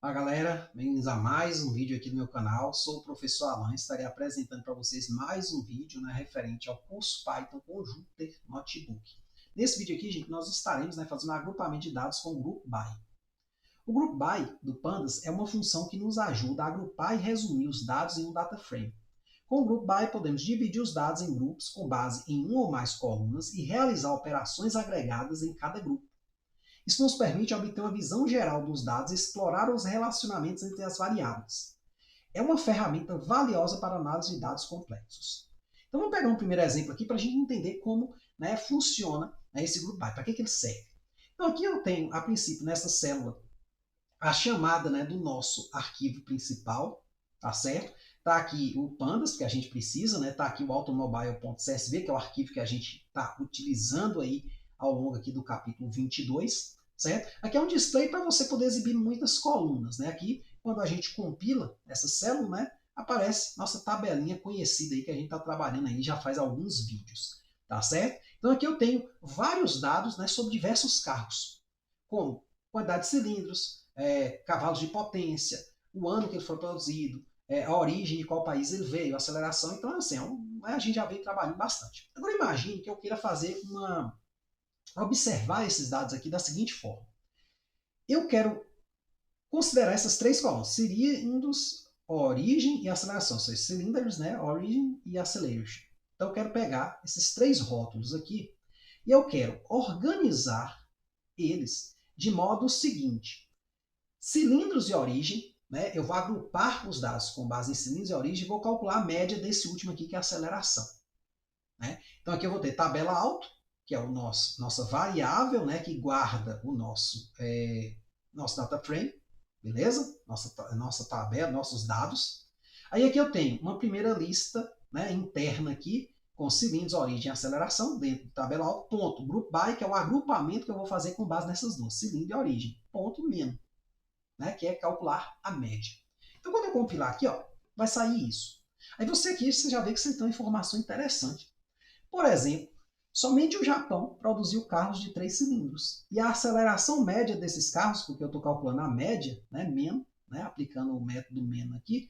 Fala galera, bem-vindos a mais um vídeo aqui do meu canal. Sou o professor Alan, estarei apresentando para vocês mais um vídeo, referente ao curso Python com Jupyter Notebook. Nesse vídeo aqui, gente, nós estaremos fazendo um agrupamento de dados com o Group By. O Group By do Pandas é uma função que nos ajuda a agrupar e resumir os dados em um data frame. Com o Group By, podemos dividir os dados em grupos com base em uma ou mais colunas e realizar operações agregadas em cada grupo. Isso nos permite obter uma visão geral dos dados e explorar os relacionamentos entre as variáveis. É uma ferramenta valiosa para análise de dados complexos. Então vamos pegar um primeiro exemplo aqui para a gente entender como funciona esse Group By, para que ele serve. Então aqui eu tenho, a princípio, nessa célula, a chamada do nosso arquivo principal, tá certo? Está aqui o pandas, que a gente precisa, está aqui o automobile.csv, que é o arquivo que a gente está utilizando aí ao longo aqui do capítulo 22, certo? Aqui é um display para você poder exibir muitas colunas, Aqui, quando a gente compila essa célula, aparece nossa tabelinha conhecida aí que a gente está trabalhando aí já faz alguns vídeos, tá certo? Então aqui eu tenho vários dados, sobre diversos carros, como quantidade de cilindros, cavalos de potência, o ano que ele foi produzido, a origem de qual país ele veio, a aceleração. Então, assim, a gente já vem trabalhando bastante. Agora imagine que eu queira fazer observar esses dados aqui da seguinte forma. Eu quero considerar essas três colunas, cilindros, origem e aceleração, ou seja, cylinders, origin e acceleration. Então eu quero pegar esses três rótulos aqui e eu quero organizar eles de modo seguinte: cilindros e origem, eu vou agrupar os dados com base em cilindros e origem e vou calcular a média desse último aqui, que é a aceleração. Então aqui eu vou ter tabela alto, que é nossa variável, que guarda o nosso data frame, beleza? Nossa tabela, nossos dados. Aí aqui eu tenho uma primeira lista interna aqui, com cilindros, origem e aceleração, dentro do tabela alto, ponto, group by, que é o agrupamento que eu vou fazer com base nessas duas, cilindro e origem, ponto, menos, que é calcular a média. Então, quando eu compilar aqui, vai sair isso. Aí você já vê que você tem uma informação interessante. Por exemplo, somente o Japão produziu carros de 3 cilindros. E a aceleração média desses carros, porque eu estou calculando a média, MEN, aplicando o método MEN aqui,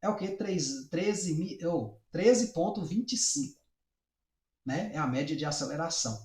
é o que? 13,25. É a média de aceleração.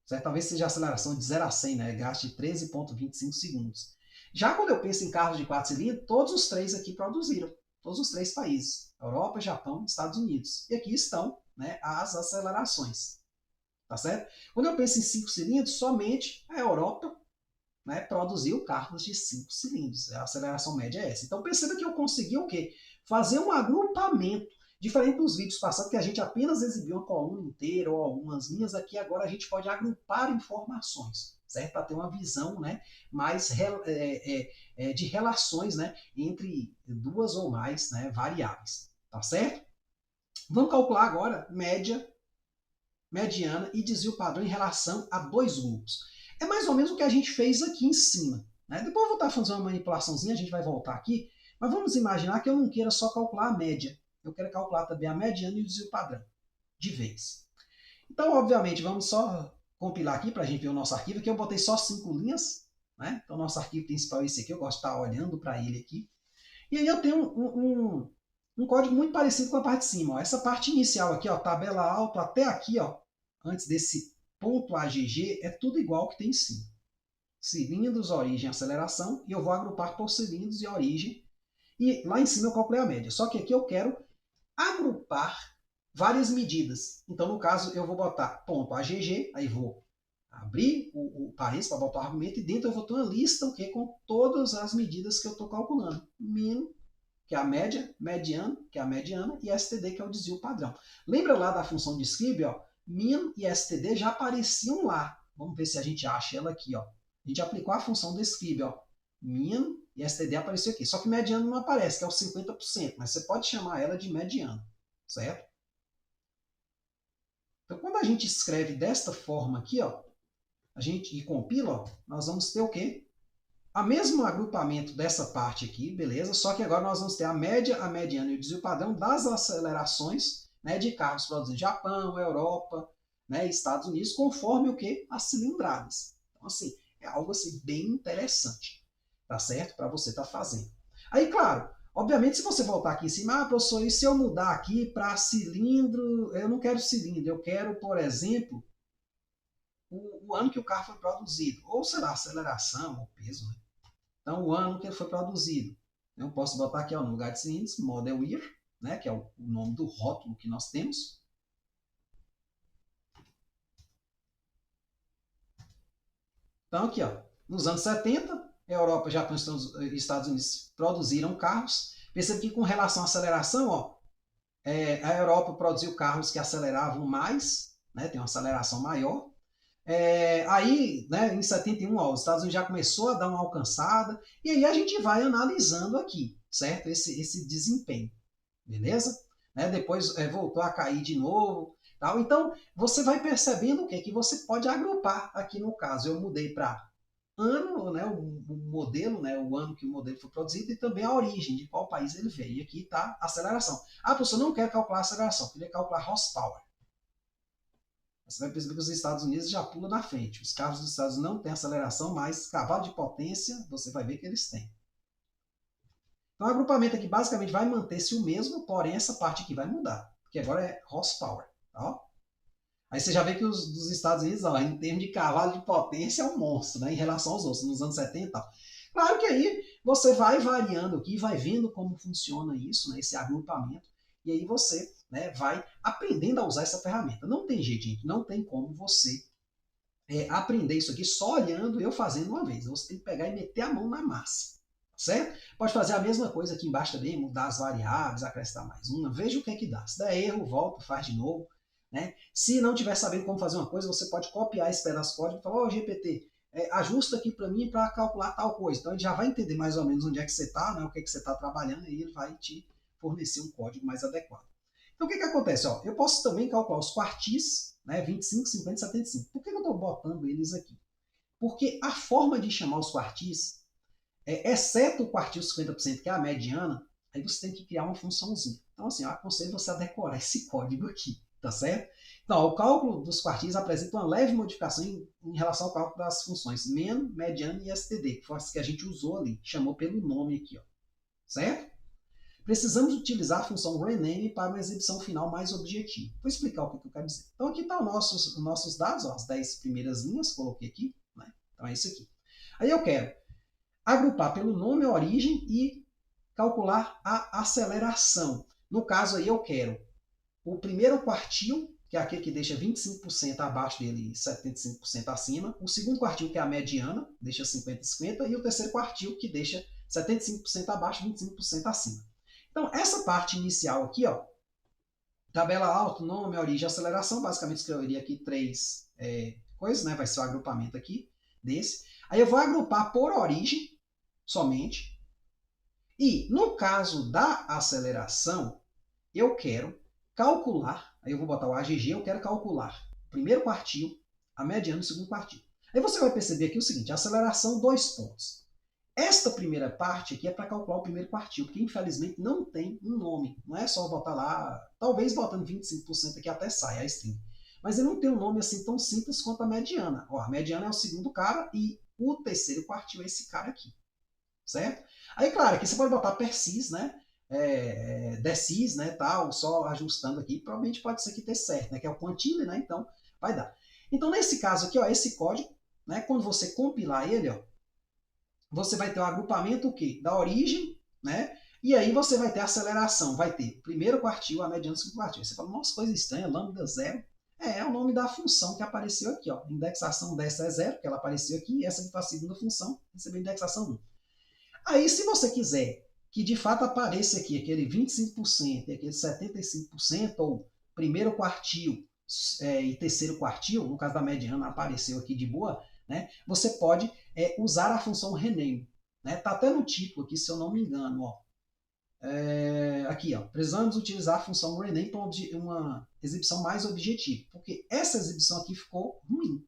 Certo? Talvez seja a aceleração de 0 a 100, gaste 13,25 segundos. Já quando eu penso em carros de 4 cilindros, todos os três aqui produziram. Todos os três países. Europa, Japão e Estados Unidos. E aqui estão as acelerações. Tá certo? Quando eu penso em 5 cilindros, somente a Europa produziu carros de 5 cilindros. A aceleração média é essa. Então perceba que eu consegui o quê? Fazer um agrupamento. Diferente dos vídeos passados, que a gente apenas exibiu uma coluna inteira ou algumas linhas, aqui agora a gente pode agrupar informações, certo? Para ter uma visão mais de relações entre duas ou mais variáveis. Tá certo? Vamos calcular agora média, mediana e desvio padrão em relação a dois grupos. É mais ou menos o que a gente fez aqui em cima. Depois eu vou estar fazendo uma manipulaçãozinha, a gente vai voltar aqui, mas vamos imaginar que eu não queira só calcular a média. Eu quero calcular também a mediana e o desvio padrão, de vez. Então, obviamente, vamos só compilar aqui para a gente ver o nosso arquivo. Aqui eu botei só 5 linhas. Então, nosso arquivo principal é esse aqui. Eu gosto de estar olhando para ele aqui. E aí eu tenho um código muito parecido com a parte de cima. Essa parte inicial aqui, tabela alto, até aqui, antes desse ponto AGG, é tudo igual que tem em cima. Cilindros, origem, aceleração, e eu vou agrupar por cilindros e origem. E lá em cima eu calculei a média. Só que aqui eu quero agrupar várias medidas. Então, no caso, eu vou botar ponto AGG, aí vou abrir o parênteses para botar o argumento, e dentro eu vou ter uma lista com todas as medidas que eu estou calculando. Min, que é a média, mediano, que é a mediana, e std, que é o desvio padrão. Lembra lá da função de scribe? Min e std já apareciam lá. Vamos ver se a gente acha ela aqui. A gente aplicou a função do scribe. Min e std apareceu aqui. Só que mediano não aparece, que é o 50%, mas você pode chamar ela de mediano, certo? Então, quando a gente escreve desta forma aqui, e compila, nós vamos ter o quê? O mesmo agrupamento dessa parte aqui, beleza? Só que agora nós vamos ter a média, a mediana e o desvio padrão das acelerações de carros produzidos no Japão, Europa, Estados Unidos, conforme o que? As cilindradas. Então, assim, é algo assim, bem interessante. tá certo? Para você estar fazendo. Aí, claro, obviamente, se você voltar aqui em cima, professor, e se eu mudar aqui para cilindro, eu não quero cilindro, eu quero, por exemplo, o ano que o carro foi produzido, ou sei lá, aceleração ou peso, né? Então, o ano que ele foi produzido. Eu posso botar aqui ó, no lugar de cilindros, Model Year, né, que é o nome do rótulo que nós temos. Então, aqui, ó, nos anos 70, a Europa, Japão e Estados Unidos produziram carros. Percebe que com relação à aceleração, ó, a Europa produziu carros que aceleravam mais, né, tem uma aceleração maior. Aí, né, em 71, ó, os Estados Unidos já começou a dar uma alcançada, e aí a gente vai analisando aqui, certo? Esse desempenho, beleza? Né, depois voltou a cair de novo, tal. Então, você vai percebendo o que? Que você pode agrupar aqui no caso. Eu mudei para ano, né, o modelo, né, o ano que o modelo foi produzido e também a origem, de qual país ele veio. E aqui está a aceleração. Ah, professor, não quer calcular a aceleração, queria calcular horsepower. Você vai perceber que os Estados Unidos já pulam na frente. Os carros dos Estados Unidos não têm aceleração, mas cavalo de potência, você vai ver que eles têm. Então, o agrupamento aqui basicamente vai manter-se o mesmo, porém essa parte aqui vai mudar, porque agora é horsepower. Tá? Aí você já vê que os dos Estados Unidos, ó, em termos de cavalo de potência, é um monstro, né, em relação aos outros, nos anos 70 e tal. Claro que aí você vai variando aqui, vai vendo como funciona isso, né, esse agrupamento, e aí você, né, vai aprendendo a usar essa ferramenta. Não tem jeito, gente, não tem como você aprender isso aqui só olhando eu fazendo uma vez. Você tem que pegar e meter a mão na massa, certo? Pode fazer a mesma coisa aqui embaixo também, mudar as variáveis, acrescentar mais uma, veja o que é que dá. Se der erro, volta, faz de novo. Né? Se não estiver sabendo como fazer uma coisa, você pode copiar esse pedaço de código e falar, ô GPT, ajusta aqui para mim para calcular tal coisa. Então ele já vai entender mais ou menos onde é que você está, né, o que é que você está trabalhando, e ele vai te fornecer um código mais adequado. Então o que acontece? Ó, eu posso também calcular os quartis, né, 25, 50 e 75. Por que eu estou botando eles aqui? Porque a forma de chamar os quartis, exceto o quartil 50%, que é a mediana, aí você tem que criar uma funçãozinha. Então assim, eu aconselho você a decorar esse código aqui. Tá certo? Então, o cálculo dos quartis apresenta uma leve modificação em relação ao cálculo das funções men, mediano e std, que foi as que a gente usou ali, chamou pelo nome aqui, ó. Certo? Precisamos utilizar a função rename para uma exibição final mais objetiva. Vou explicar o que eu quero dizer. Então, aqui estão os nossos dados, ó, as 10 primeiras linhas, coloquei aqui. Né? Então, é isso aqui. Aí eu quero agrupar pelo nome, a origem e calcular a aceleração. No caso aí, eu quero o primeiro quartil, que é aquele que deixa 25% abaixo dele e 75% acima. O segundo quartil, que é a mediana, deixa 50 e 50. E o terceiro quartil, que deixa 75% abaixo e 25% acima. Então, essa parte inicial aqui, ó, tabela alto, nome, origem e aceleração, basicamente escreveria aqui três coisas, né? Vai ser o agrupamento aqui desse. Aí eu vou agrupar por origem somente. E no caso da aceleração, eu quero calcular, aí eu vou botar o AGG, eu quero calcular o primeiro quartil, a mediana e o segundo quartil. Aí você vai perceber aqui o seguinte, aceleração, 2 pontos. Esta primeira parte aqui é para calcular o primeiro quartil, porque infelizmente não tem um nome. Não é só botar lá, talvez botando 25% aqui até sai a string. Mas ele não tem um nome assim tão simples quanto a mediana. Ó, a mediana é o segundo cara e o terceiro quartil é esse cara aqui. Certo? Aí, claro, aqui você pode botar percis, né? Decis, né, tal, só ajustando aqui, provavelmente pode ser que dê certo, né, que é o quantile, né, então vai dar. Então, nesse caso aqui, ó, esse código, né, quando você compilar ele, ó, você vai ter o agrupamento o quê? Da origem, né, e aí você vai ter a aceleração, vai ter primeiro quartil, a mediana, segundo quartil. Você fala, nossa, coisa estranha, lambda zero. É o nome da função que apareceu aqui, ó, indexação dessa é zero, que ela apareceu aqui, e essa aqui foi a segunda função, recebeu indexação 1. Aí, se você quiser que de fato apareça aqui aquele 25% e aquele 75%, ou primeiro quartil e terceiro quartil, no caso da mediana apareceu aqui de boa, né, você pode usar a função rename. Né? Tá até no título aqui, se eu não me engano. Ó. Aqui, ó, precisamos utilizar a função rename para uma exibição mais objetiva, porque essa exibição aqui ficou ruim.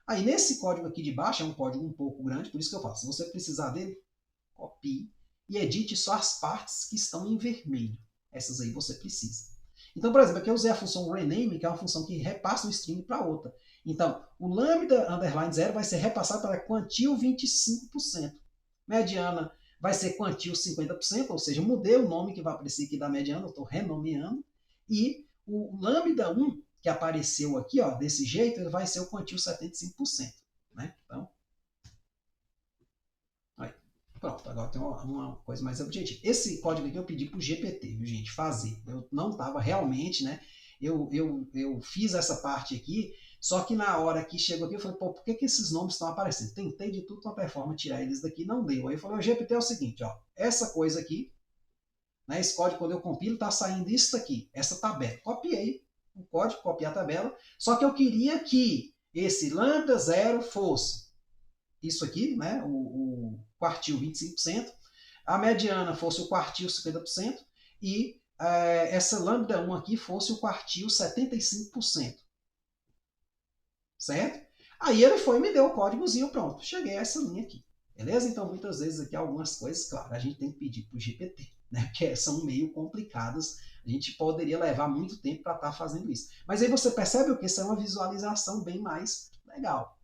Aí, nesse código aqui de baixo, é um código um pouco grande, por isso que eu falo, se você precisar dele, copie e edite só as partes que estão em vermelho. Essas aí você precisa. Então, por exemplo, aqui eu usei a função rename, que é uma função que repassa um string para outra. Então, o lambda underline 0 vai ser repassado para quantil 25%. mediana vai ser quantio 50%, ou seja, mudei o nome que vai aparecer aqui da mediana, eu estou renomeando, e o lambda 1, que apareceu aqui, ó, desse jeito, ele vai ser o quantio 75%. Né? Então, aí, pronto, agora tem uma coisa mais objetiva. Esse código aqui eu pedi para o GPT, viu, gente, fazer. Eu não estava realmente, né? Eu fiz essa parte aqui, só que na hora que chegou aqui, eu falei, pô, por que esses nomes estão aparecendo? Tentei de tudo uma forma tirar eles daqui, não deu. Aí eu falei, o GPT é o seguinte, ó, essa coisa aqui, né, esse código, quando eu compilo, está saindo isso aqui, essa tabela. Copiei o código, copiei a tabela, só que eu queria que esse lambda 0 fosse isso aqui, né, o quartil 25%, a mediana fosse o quartil 50% e essa lambda 1 aqui fosse o quartil 75%. Certo? Aí ele foi e me deu o códigozinho, pronto. Cheguei a essa linha aqui. Beleza? Então, muitas vezes aqui algumas coisas, claro, a gente tem que pedir para o GPT, né? Porque são meio complicadas. A gente poderia levar muito tempo para estar fazendo isso. Mas aí você percebe o que? Isso é uma visualização bem mais legal.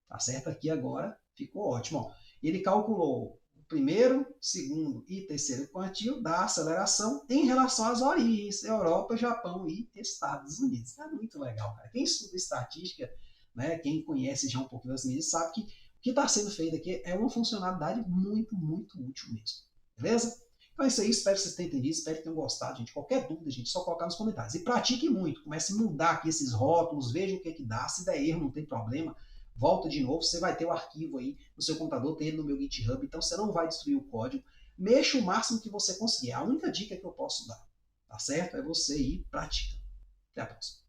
Tá certo? Aqui agora ficou ótimo. Ó, ele calculou o primeiro, segundo e terceiro quantio da aceleração em relação às origens, Europa, Japão e Estados Unidos. É muito legal, cara. Quem estuda estatística, né, quem conhece já um pouco das mídias, sabe que o que está sendo feito aqui é uma funcionalidade muito, muito útil mesmo. Beleza? Então é isso aí, espero que vocês tenham entendido, espero que tenham gostado, gente. Qualquer dúvida, gente, só colocar nos comentários. E pratique muito, comece a mudar aqui esses rótulos, veja o que é que dá, se der erro, não tem problema, volta de novo, você vai ter o arquivo aí no seu computador, tem ele no meu GitHub, então você não vai destruir o código, mexa o máximo que você conseguir. A única dica que eu posso dar, tá certo? É você ir praticando. Até a próxima.